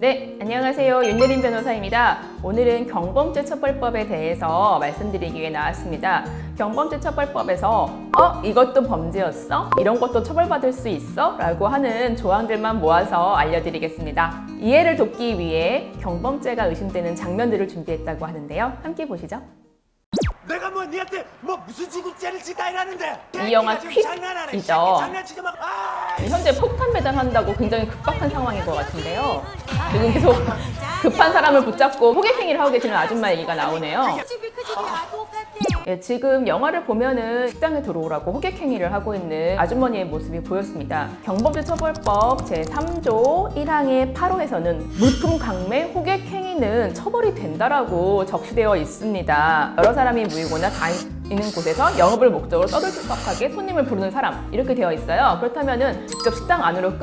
네, 안녕하세요. 윤예린 변호사입니다. 오늘은 경범죄 처벌법에 대해서 말씀드리기 위해 나왔습니다. 경범죄 처벌법에서 이것도 범죄였어? 이런 것도 처벌받을 수 있어? 라고 하는 조항들만 모아서 알려드리겠습니다. 이해를 돕기 위해 경범죄가 의심되는 장면들을 준비했다고 하는데요. 함께 보시죠. 내가 뭐 니한테 뭐 무슨 중국죄를 짓다 이러는데 이 영화 퀵이죠. 장난치지 마. 현재 폭탄 배달한다고 굉장히 급박한 상황인 것 같은데요. 지금 계속 급한 사람을 붙잡고 호객행위를 하고 계시는 아줌마 얘기가 나오네요. 예, 지금 영화를 보면은 식당에 들어오라고 호객행위를 하고 있는 아주머니의 모습이 보였습니다. 경범죄 처벌법 제3조 1항의 8호에서는 물품 강매, 호객행위는 처벌이 된다라고 적시되어 있습니다. 여러 사람이 모이거나 다니는 곳에서 영업을 목적으로 떠들썩하게 손님을 부르는 사람 이렇게 되어 있어요. 그렇다면은 직접 식당 안으로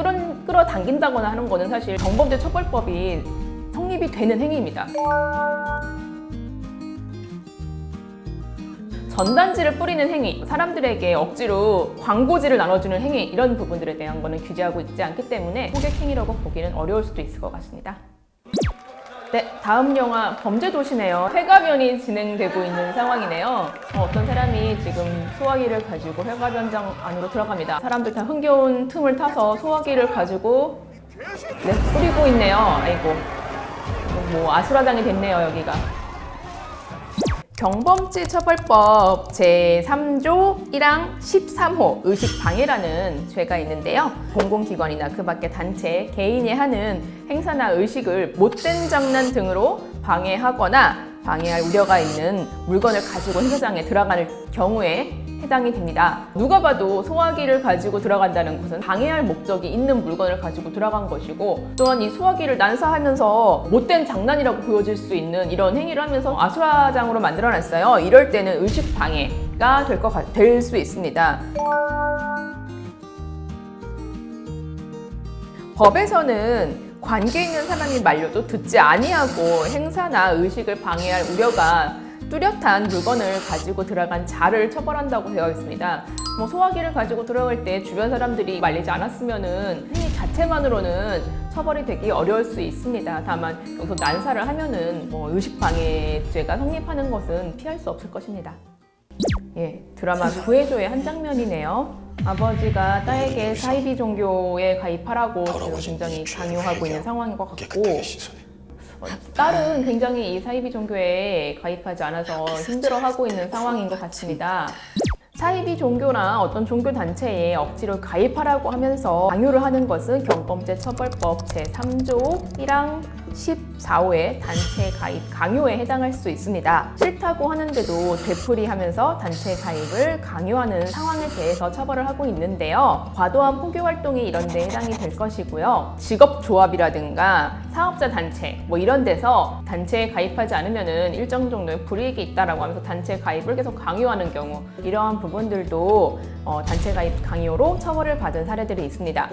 끌어당긴다거나 하는 거는 사실 경범죄 처벌법이 성립이 되는 행위입니다. 전단지를 뿌리는 행위, 사람들에게 억지로 광고지를 나눠주는 행위 이런 부분들에 대한 거는 규제하고 있지 않기 때문에 호객행위라고 보기는 어려울 수도 있을 것 같습니다. 네, 다음 영화 범죄도시네요. 회가변이 진행되고 있는 상황이네요. 어떤 사람이 지금 소화기를 가지고 회가변장 안으로 들어갑니다. 사람들 다 흥겨운 틈을 타서 소화기를 가지고 뿌리고 있네요. 아이고, 뭐 아수라장이 됐네요, 여기가. 경범죄 처벌법 제3조 1항 13호 의식방해라는 죄가 있는데요. 공공기관이나 그 밖의 단체, 개인이 하는 행사나 의식을 못된 장난 등으로 방해하거나 방해할 우려가 있는 물건을 가지고 행사장에 들어갈 경우에 해당이 됩니다. 누가 봐도 소화기를 가지고 들어간다는 것은 방해할 목적이 있는 물건을 가지고 들어간 것이고, 또한 이 소화기를 난사하면서 못된 장난이라고 보여질 수 있는 이런 행위를 하면서 아수라장으로 만들어놨어요. 이럴 때는 의식방해가 될 수 있습니다. 법에서는 관계 있는 사람이 말려도 듣지 아니하고 행사나 의식을 방해할 우려가 뚜렷한 물건을 가지고 들어간 자를 처벌한다고 되어 있습니다. 소화기를 가지고 들어갈 때 주변 사람들이 말리지 않았으면은 행위 자체만으로는 처벌이 되기 어려울 수 있습니다. 다만 여기서 난사를 하면은 의식방해죄가 성립하는 것은 피할 수 없을 것입니다. 예, 드라마 구해줘의 한 장면이네요. 아버지가 딸에게 사이비 종교에 가입하라고 지금 굉장히 강요하고 있는 상황인 것 같고, 딸은 굉장히 이 사이비 종교에 가입하지 않아서 힘들어하고 있는 상황인 것 같습니다. 사이비 종교나 어떤 종교 단체에 억지로 가입하라고 하면서 강요를 하는 것은 경범죄 처벌법 제3조 1항 14호의 단체 가입 강요에 해당할 수 있습니다. 싫다고 하는데도 되풀이하면서 단체 가입을 강요하는 상황에 대해서 처벌을 하고 있는데요. 과도한 포교 활동이 이런 데 해당이 될 것이고요. 직업조합이라든가 사업자 단체 이런 데서 단체에 가입하지 않으면 일정 정도의 불이익이 있다라고 하면서 단체 가입을 계속 강요하는 경우, 이러한 부분들도 단체 가입 강요로 처벌을 받은 사례들이 있습니다.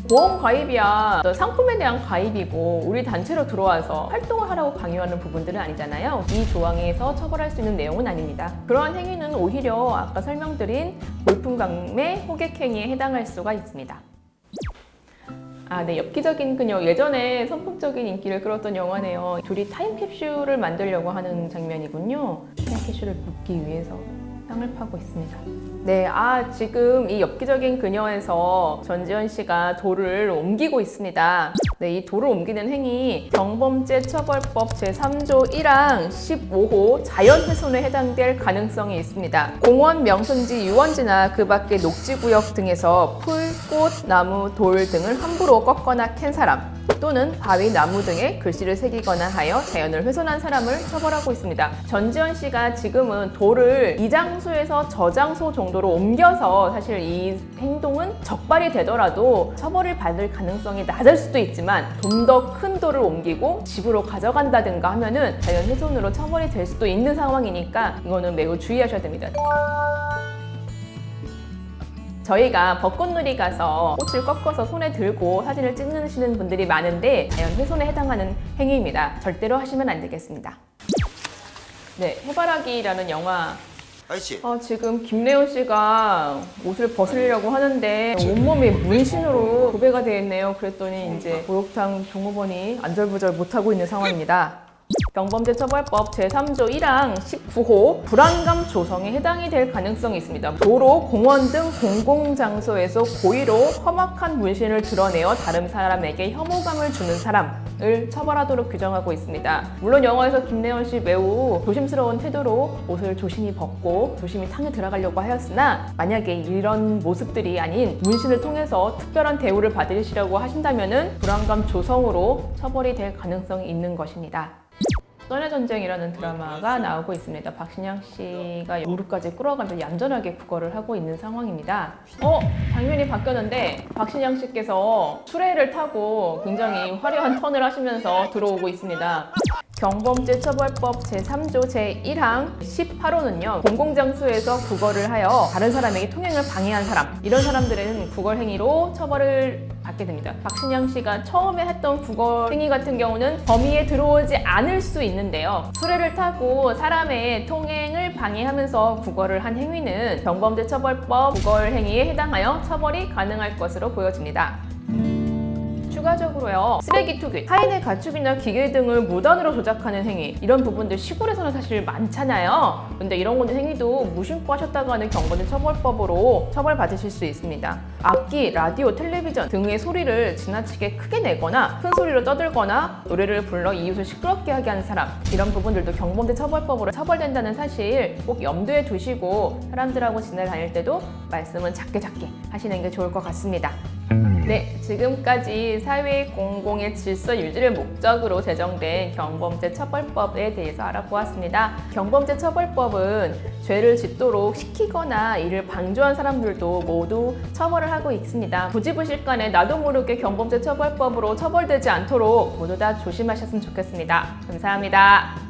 보험 가입이야 상품에 대한 가입이고 우리 단체로 들어와서 활동을 하라고 강요하는 부분들은 아니잖아요. 이 조항에서 처벌할 수 있는 내용은 아닙니다. 그러한 행위는 오히려 아까 설명드린 물품 강매, 호객행위에 해당할 수가 있습니다. 네, 엽기적인 그녀. 예전에 선풍적인 인기를 끌었던 영화네요. 둘이 타임캡슐을 만들려고 하는 장면이군요. 타임캡슐을 묻기 위해서 땅을 파고 있습니다. 네, 지금 이 엽기적인 그녀에서 전지현 씨가 돌을 옮기고 있습니다. 네, 이 돌을 옮기는 행위 경범죄 처벌법 제3조 1항 15호 자연훼손에 해당될 가능성이 있습니다. 공원, 명승지, 유원지나 그 밖의 녹지구역 등에서 풀, 꽃, 나무, 돌 등을 함부로 꺾거나 캔 사람, 또는 바위, 나무 등에 글씨를 새기거나 하여 자연을 훼손한 사람을 처벌하고 있습니다. 전지현 씨가 지금은 돌을 이 장소에서 저 장소 정도로 옮겨서 사실 이 행동은 적발이 되더라도 처벌을 받을 가능성이 낮을 수도 있지만 좀 더 큰 돌을 옮기고 집으로 가져간다든가 하면은 자연 훼손으로 처벌이 될 수도 있는 상황이니까 이거는 매우 주의하셔야 됩니다. 저희가 벚꽃놀이 가서 꽃을 꺾어서 손에 들고 사진을 찍으시는 분들이 많은데 자연 훼손에 해당하는 행위입니다. 절대로 하시면 안 되겠습니다. 네, 해바라기라는 영화 아저씨. 지금 김래원 씨가 옷을 벗으려고 하는데 온몸에 문신으로 도배가 되어 있네요. 그랬더니 이제 목욕탕 종업원이 안절부절 못하고 있는 상황입니다. 경범죄처벌법 제3조 1항 19호 불안감 조성에 해당이 될 가능성이 있습니다. 도로, 공원 등 공공장소에서 고의로 험악한 문신을 드러내어 다른 사람에게 혐오감을 주는 사람을 처벌하도록 규정하고 있습니다. 물론 영화에서 김래원 씨 매우 조심스러운 태도로 옷을 조심히 벗고 조심히 탕에 들어가려고 하였으나 만약에 이런 모습들이 아닌 문신을 통해서 특별한 대우를 받으시려고 하신다면 불안감 조성으로 처벌이 될 가능성이 있는 것입니다. 써내전쟁이라는 드라마가 나오고 있습니다. 박신양 씨가 무릎까지 꿇어가면서 얌전하게 국어를 하고 있는 상황입니다. 장면이 바뀌었는데 박신양 씨께서 수레를 타고 굉장히 화려한 턴을 하시면서 들어오고 있습니다. 경범죄처벌법 제3조 제1항 18호는요. 공공장소에서 구걸을 하여 다른 사람에게 통행을 방해한 사람, 이런 사람들은 구걸 행위로 처벌을 받게 됩니다. 박신양 씨가 처음에 했던 구걸 행위 같은 경우는 범위에 들어오지 않을 수 있는데요. 수레를 타고 사람의 통행을 방해하면서 구걸을 한 행위는 경범죄처벌법 구걸 행위에 해당하여 처벌이 가능할 것으로 보여집니다. 추가적으로요, 쓰레기 투기, 타인의 가축이나 기계 등을 무단으로 조작하는 행위, 이런 부분들 시골에서는 사실 많잖아요. 근데 이런 행위도 무심코 하셨다가 하는 경범죄처벌법으로 처벌받으실 수 있습니다. 악기, 라디오, 텔레비전 등의 소리를 지나치게 크게 내거나 큰 소리로 떠들거나 노래를 불러 이웃을 시끄럽게 하게 하는 사람, 이런 부분들도 경범죄처벌법으로 처벌된다는 사실 꼭 염두에 두시고 사람들하고 지내다닐 때도 말씀은 작게 하시는 게 좋을 것 같습니다. 네, 지금까지 사회 공공의 질서 유지를 목적으로 제정된 경범죄처벌법에 대해서 알아보았습니다. 경범죄처벌법은 죄를 짓도록 시키거나 이를 방조한 사람들도 모두 처벌을 하고 있습니다. 부지부식간에 나도 모르게 경범죄처벌법으로 처벌되지 않도록 모두 다 조심하셨으면 좋겠습니다. 감사합니다.